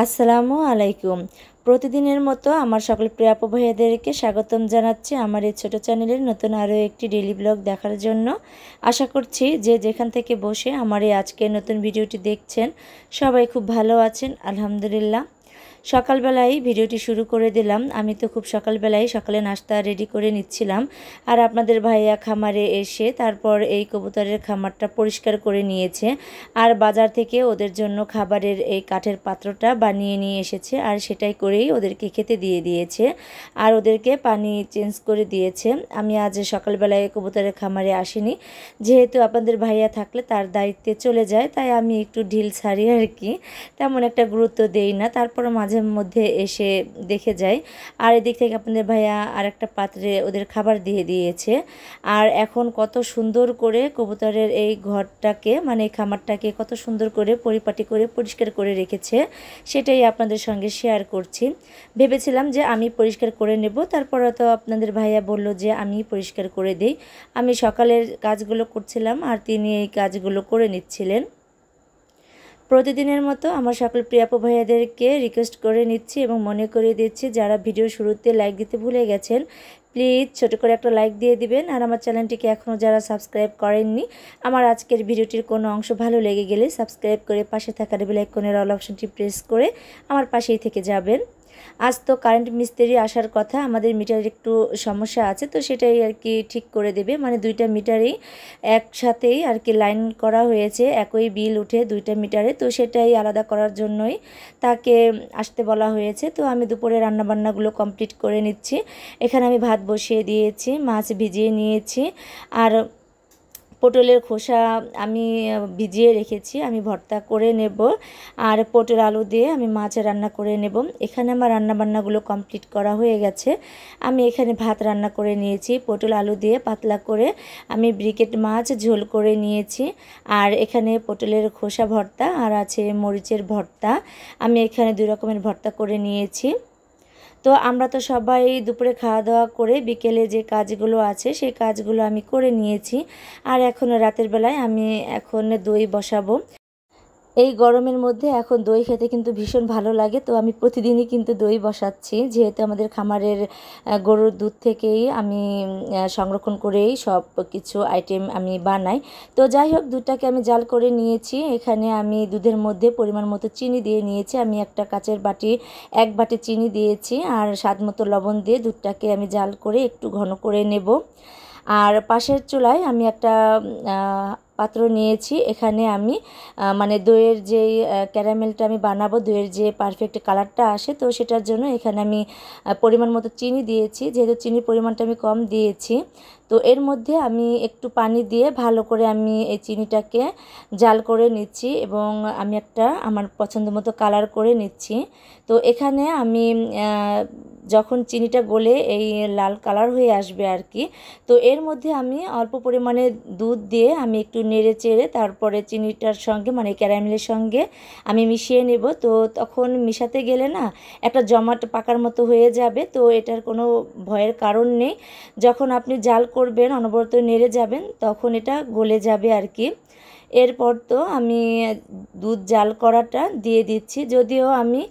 আসসালামু আলাইকুম। প্রতিদিনের মতো আমার সকল প্রিয় আপু ভাইয়াদেরকে স্বাগতম জানাচ্ছি আমার এই ছোট চ্যানেলের নতুন আরও একটি ডেইলি ব্লগ দেখার জন্য। আশা করছি যে যেখান থেকে বসে আমার এই আজকের নতুন ভিডিওটি দেখছেন সবাই খুব ভালো আছেন, আলহামদুলিল্লাহ। সকালবেলায় ভিডিওটি শুরু করে দিলাম। আমি তো খুব সকালে নাস্তা রেডি করে নিচ্ছিলাম, আর আপনাদের ভাইয়া খামারে এসে তারপর এই কবুতরের খামারটা পরিষ্কার করে নিয়েছে, আর বাজার থেকে ওদের জন্য খাবারের এই কাঠের পাত্রটা বানিয়ে নিয়ে এসেছে, আর সেটাই করেই ওদেরকে খেতে দিয়ে দিয়েছে, আর ওদেরকে পানি চেঞ্জ করে দিয়েছে। আমি আজ সকালবেলায় কবুতরের খামারে আসিনি, যেহেতু আপনাদের ভাইয়া থাকলে তার দায়িত্বে চলে যায়, তাই আমি একটু ঢিল ছাড়ি আর কি, তেমন একটা গুরুত্ব দেই না। তারপর মাঝে মধ্যে এসে দেখে যাই। আর এদিক থেকে আপনাদের ভাইয়া আর একটা পাত্রে ওদের খাবার দিয়ে দিয়েছে। আর এখন কত সুন্দর করে কবুতরের এই ঘরটাকে মানে খামারটাকে কত সুন্দর করে পরিপাটি করে পরিষ্কার করে রেখেছে, সেটাই আপনাদের সঙ্গে শেয়ার করছি। ভেবেছিলাম যে আমি পরিষ্কার করে নেব, তারপরে তো আপনাদের ভাইয়া বলল যে আমি পরিষ্কার করে দেই। আমি সকালের কাজগুলো করছিলাম আর তিনি এই কাজগুলো করে নিচ্ছিলেন। প্রতিদিনের মতো আমার সকল প্রিয় আপু ভাইয়াদেরকে রিকোয়েস্ট করে নিচ্ছি এবং মনে করিয়ে দিচ্ছি, যারা ভিডিও শুরুতে লাইক দিতে ভুলে গেছেন প্লিজ ছোট করে একটা লাইক দিয়ে দিবেন। আর আমার চ্যানেলটিকে এখনও যারা সাবস্ক্রাইব করেননি, আমার আজকের ভিডিওটির কোনো অংশ ভালো লেগে গেলে সাবস্ক্রাইব করে পাশে থাকা বেল আইকনের অল অপশনটি প্রেস করে আমার পাশেই থেকে যাবেন। আজ তো কারেন্ট মিস্ত্রি আসার কথা, আমাদের মিটারের একটু সমস্যা আছে, তো সেটাই আর কি ঠিক করে দেবে। মানে দুইটা মিটারেই একসাথেই আর কি লাইন করা হয়েছে, একই বিল উঠে দুইটা মিটারে, তো সেটাই আলাদা করার জন্যই তাকে আসতে বলা হয়েছে। তো আমি দুপুরে রান্নাবান্নাগুলো কমপ্লিট করে নিচ্ছি। এখানে আমি ভাত বসিয়ে দিয়েছি, মাছ ভিজিয়ে নিয়েছি, আর পটলের খোসা আমি ভিজিয়ে রেখেছি, আমি ভর্তা করে নেব, আর পটল আলু দিয়ে আমি মাছ রান্না করে নেব। এখানে আমার রান্নাবান্নাগুলো কমপ্লিট করা হয়ে গেছে। আমি এখানে ভাত রান্না করে নিয়েছি, পটল আলু দিয়ে পাতলা করে আমি ব্রিকেট মাছ ঝোল করে নিয়েছি, আর এখানে পটলের খোসা ভর্তা আর আছে মরিচের ভর্তা। আমি এখানে দুই রকমের ভর্তা করে নিয়েছি। তো আমরা তো সবাই দুপুরে খাওয়া দাওয়া করে বিকেলে যে কাজগুলো আছে সেই কাজগুলো আমি করে নিয়েছি, আর এখন রাতের বেলায় আমি এখন দই বসাবো। এই গরমের মধ্যে এখন দই খেতে কিন্তু ভীষণ ভালো লাগে, তো আমি প্রতিদিনই কিন্তু দই বসাচ্ছি, যেহেতু আমাদের খামারের গরুর দুধ থেকেই আমি সংরক্ষণ করেই সব কিছু আইটেম আমি বানাই। তো যাই হোক, দুধটাকে আমি জাল করে নিয়েছি। এখানে আমি দুধের মধ্যে পরিমাণ মতো চিনি দিয়ে নিয়েছি। আমি একটা কাচের বাটি 1 বাটি চিনি দিয়েছি, আর স্বাদ মতো লবণ দিয়ে দুধটাকে আমি জাল করে একটু ঘন করে নেব। আর পাশের চুলায় আমি একটা পাত্র নিয়েছি। এখানে আমি মানে দইয়ের যে ক্যারামেলটা আমি বানাবো, দইয়ের যে পারফেক্ট কালারটা আসে, তো সেটার জন্য এখানে আমি পরিমাণ মতো চিনি দিয়েছি, যেহেতু চিনির পরিমাণটা আমি কম দিয়েছি। তো এর মধ্যে আমি একটু পানি দিয়ে ভালো করে আমি এই চিনিটাকে জাল করে নিচ্ছি, এবং আমি একটা আমার পছন্দ মতো কালার করে নিচ্ছি। তো এখানে আমি যখন চিনিটা গলে এই লাল কালার হয়ে আসবে আর কি, তো এর মধ্যে আমি অল্প পরিমাণে দুধ দিয়ে আমি একটু নেড়ে চেড়ে তারপরে চিনিটার সঙ্গে মানে ক্যারামেলের সঙ্গে আমি মিশিয়ে নেব। তো তখন মিশাতে গেলে না একটা জমাট পাকার মতো হয়ে যাবে, তো এটার কোনো ভয়ের কারণ নেই। যখন আপনি জাল করবেন অনবরত নেড়ে যাবেন তখন এটা গলে যাবে আর কি। এরপর তো আমি দুধ জাল করাটা দিয়ে দিচ্ছি, যদিও আমি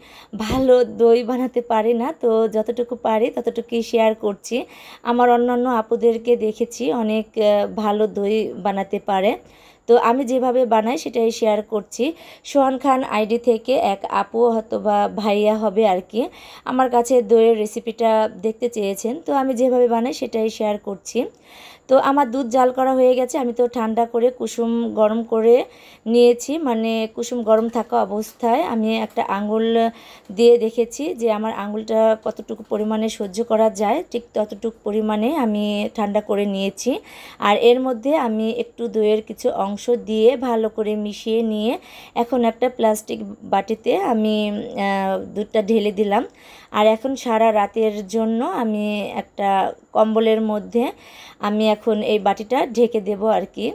ভালো দই বানাতে পারি না, তো যতটুকু পারি ততটুকুই শেয়ার করছি। আমার অন্যান্য আপুদেরকে দেখেছি অনেক ভালো দই বানাতে পারে, তো আমি যেভাবে বানাই সেটাই শেয়ার করছি। সোহান খান আইডি থেকে এক আপু অথবা ভাইয়া হবে আর কি, আমার কাছে দইয়ের রেসিপিটা দেখতে চেয়েছেন, তো আমি যেভাবে বানাই সেটাই শেয়ার করছি। তো আমার দুধ জাল করা হয়ে গেছে, আমি তো ঠান্ডা করে কুসুম গরম করে নিয়েছি, মানে কুসুম গরম থাকা অবস্থায় আমি একটা আঙুল দিয়ে দেখেছি যে আমার আঙুলটা কতটুকু পরিমাণে সহ্য করা যায়, ঠিক ততটুকু পরিমাণে আমি ঠান্ডা করে নিয়েছি। আর এর মধ্যে আমি একটু দইয়ের কিছু অংশ দিয়ে ভালো করে মিশিয়ে নিয়ে এখন একটা প্লাস্টিক বাটিতে আমি দুধটা ঢেলে দিলাম। আর এখন সারা রাতের জন্য আমি একটা কম্বলের মধ্যে আমি এখন এই বাটিটা ঢেকে দেব আর কি,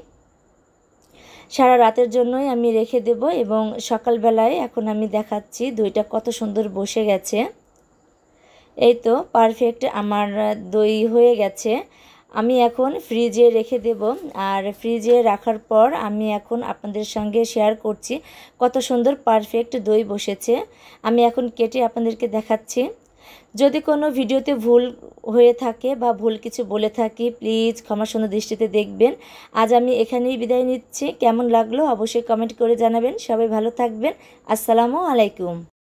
সারা রাতের জন্যই আমি রেখে দেব। এবং সকালবেলায় এখন আমি দেখাচ্ছি দইটা কত সুন্দর বসে গেছে। এই তো পারফেক্ট আমার দই হয়ে গেছে। আমি এখন ফ্রিজে রেখে দেব। আর ফ্রিজে রাখার পর আমি এখন আপনাদের সঙ্গে শেয়ার করছি কত সুন্দর পারফেক্ট দই বসেছে। আমি এখন কেটে আপনাদেরকে দেখাচ্ছি। যদি কোনো ভিডিওতে ভুল হয়ে থাকে বা ভুল কিছু বলে থাকি প্লিজ ক্ষমাসুন্দর দৃষ্টিতে দেখবেন। আজ আমি এখানেই বিদায় নিচ্ছি। কেমন লাগলো অবশ্যই কমেন্ট করে জানাবেন। সবাই ভালো থাকবেন। আসসালামু আলাইকুম।